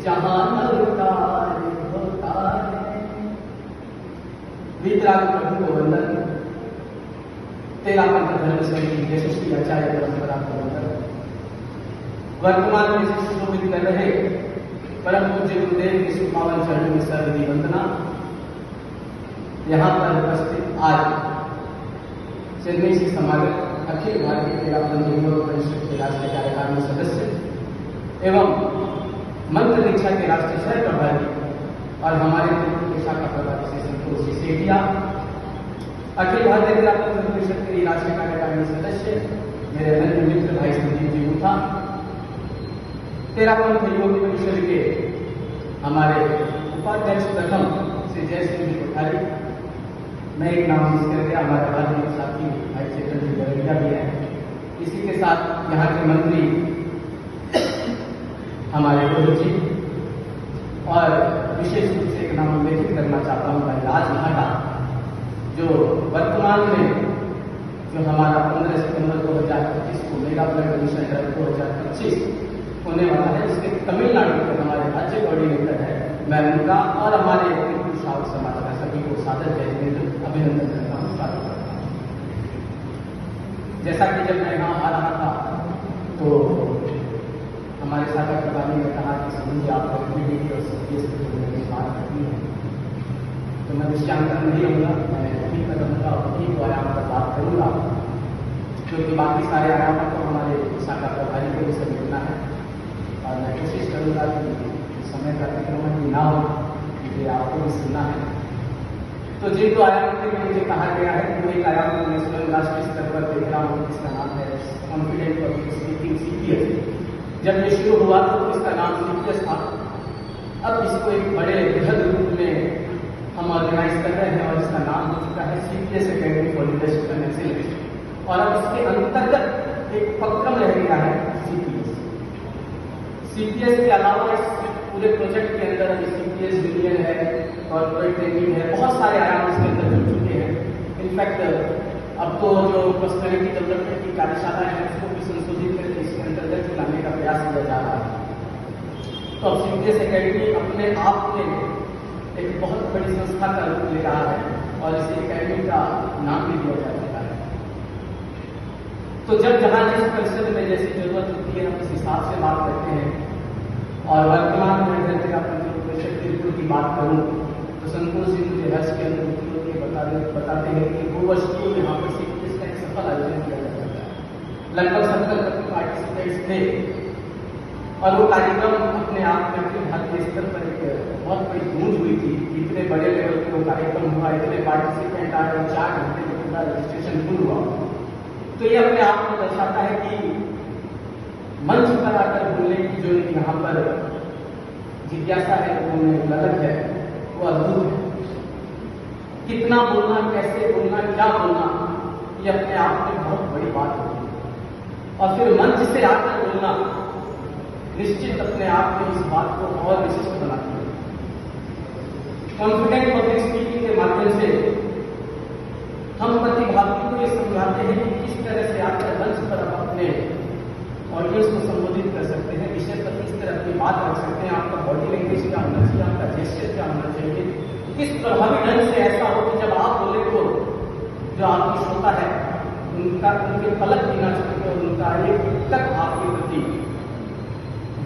जहां नवकार होता है। वीतराग प्रभु को वंदन, तेरा पंथ धर्म संगीत यशस्वी आचार्य परंपरा को वंदन। वर्तमान में सुशोभित कर रहे परम पूज्य गुरुदेव के सुपावन चरणों में सर्वदी वंदना। यहाँ पर उपस्थित आज चेन्नई से समागत अखिल भारतीय तेरा पंथ योग परिषद के राष्ट्रीय कार्यकारिणी सदस्य एवं मंत्र दीक्षा के राष्ट्रीय सह प्रभारी और हमारे के शाखा प्रभारी श्री संतोष जी सेठिया, अखिल भारतीय तेरा पंथ परिषद के राष्ट्रीय कार्यकारिणी सदस्य मेरे अनन्य मित्र भाई संजीव जी गुप्ता, तेरा पंथ योग परिषद के हमारे उपाध्यक्ष प्रथम श्री जय सिंह जी कोठारी, मैं एक नाम मिस कर गया, हमारे राज्य के साथी भाई चेतन जी बरैया भी है। इसी के साथ यहाँ के मंत्री हमारे गुरु जी और विशेष रूप से एक नाम उल्लेखित करना चाहता हूँ भाई राज महाटा, जो वर्तमान में जो हमारा 15 सितंबर 2025 को मेगा ब्लड डोनेशन ड्राइव 2025 होने वाला है, उसके तमिलनाडु के हमारे राज्य कोऑर्डिनेटर है, मैं उनका और हमारे श्रावक समाज का सभी को सादर अभिनंदन करता हूँ, स्वागत करता हूँ। जैसा कि जब मैं यहाँ आ रहा था तो हमारे शाखा प्रभारी ने कहा कि समझिए आप कम्युनिटी और सीपीएस की बात करनी है, तो मैं विषयांकन नहीं रहूँगा, मैं वही करूँगा और वही को आयाम पर बात करूँगा, क्योंकि बाकी सारे आयामों को हमारे शाखा प्रभारी को भी समझना है और मैं कोशिश करूँगा कि समय का अतिक्रमण भी ना हो, क्योंकि आपको भी सुनना है। तो जिन दो आयामों में मुझे कहा गया है कि वो एक आयाम मैं स्वयं राष्ट्रीय स्तर पर देख रहा हूँ, इसका नाम है कॉन्फिडेंट पब्लिक स्पीकिंग सीपीएस। जब ये शुरू हुआ तो इसका नाम सीपीएस था, अब इसको एक बड़े बृहद रूप में हम ऑर्गेनाइज कर रहे हैं और इसका नाम हो चुका है CPS academy for leadership and excellence और अब इसके अंतर्गत एक उपक्रम रह गया है सीपीएस। सीपीएस के अलावा इस पूरे प्रोजेक्ट के अंदर अभी सीपीएस यूनियन है, कॉर्पोरेट ट्रेनिंग है, बहुत सारे आयाम इसके अंदर जुड़ चुके हैं। इनफैक्ट अब तो जो पर्सनैलिटी डेवलपमेंट की कार्यशाला है उसको भी संशोधित करके इसके अंतर्गत लाने का प्रयास किया जा रहा है। तो अब सीपीएस एकेडमी अपने आप में एक बहुत बड़ी संस्था का रूप ले रहा है और इस एकेडमी का नाम भी दिया जा चुका है। तो जब जहाँ जिस परिषद में जैसी जरूरत होती है हम इस हिसाब से बात करते हैं और वर्तमान में अगर तेरा पंथ परिषद की रिपोर्ट की बात करूँ तो संतोष जी मुझे हर्ष के अंदर बताते हैं कि 2 वर्ष पूर्व यहाँ पर सीपीएस का एक सफल आयोजन किया जा सकता है। लगभग 70 पार्टिसिपेंट्स थे और वो कार्यक्रम अपने आप में अखिल भारतीय स्तर पर एक बहुत बड़ी गूंज हुई थी। इतने बड़े लेवल पे वो कार्यक्रम हुआ, इतने पार्टिसिपेंट आए और 4 घंटे में पूरा रजिस्ट्रेशन पूर्ण हुआ। तो ये अपने आप में दर्शाता है कि मंच पर आकर बोलने की जो यहाँ पर जिज्ञासा है, उनमें ललक है, वो अद्भुत है। कितना बोलना, कैसे बोलना, क्या बोलना, ये अपने आप में बहुत बड़ी बात होती है और फिर मंच से आकर बोलना निश्चित अपने आप में इस बात को और विशिष्ट बनाती है। कॉन्फिडेंट पब्लिक स्पीकिंग के माध्यम से हम प्रतिभागी को ये समझाते हैं कि किस तरह से आकर मंच पर अपने ऑडियंस को संबोधित कर सकते हैं, विषय पर किस तरह अपनी बात रख सकते हैं, आपका बॉडी लैंग्वेज क्या होना चाहिए, आपका जेस्चर क्या होना चाहिए, किस प्रभावी ढंग से ऐसा हो कि जब आप बोले तो जो आपकी श्रोता है उनके पलक भी ना चुके और उनका एक तक आपके प्रति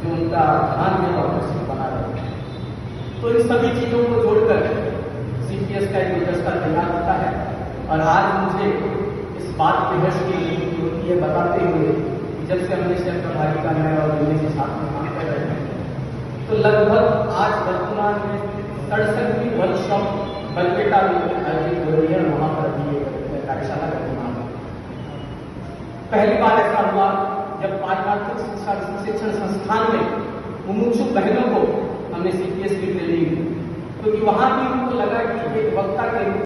जो उनका ध्यान है आकर्षित बना रहे। तो इन सभी चीजों को जोड़कर सीपीएस का एक गुलदस्ता तैयार होता है और आज मुझे इस बात की हर्ष की अनुभूति होती है बताते हुए कि जब से हमने शहर प्रभारी का नया और दिल्ली के साथ में काम कर रहे हैं तो लगभग आज वर्तमान में 67वीं वर्कशॉप बलपेटा में आयोजित हो रही है। वहां पर भी कार्यशाला का निर्माण पहली बार ऐसा हुआ जब पारंपरिक शिक्षण संस्थान में मुमुक्षु बहनों को हमने सीपीएस की ट्रेनिंग दी, क्योंकि वहां भी उनको लगा कि एक वक्ता के रूप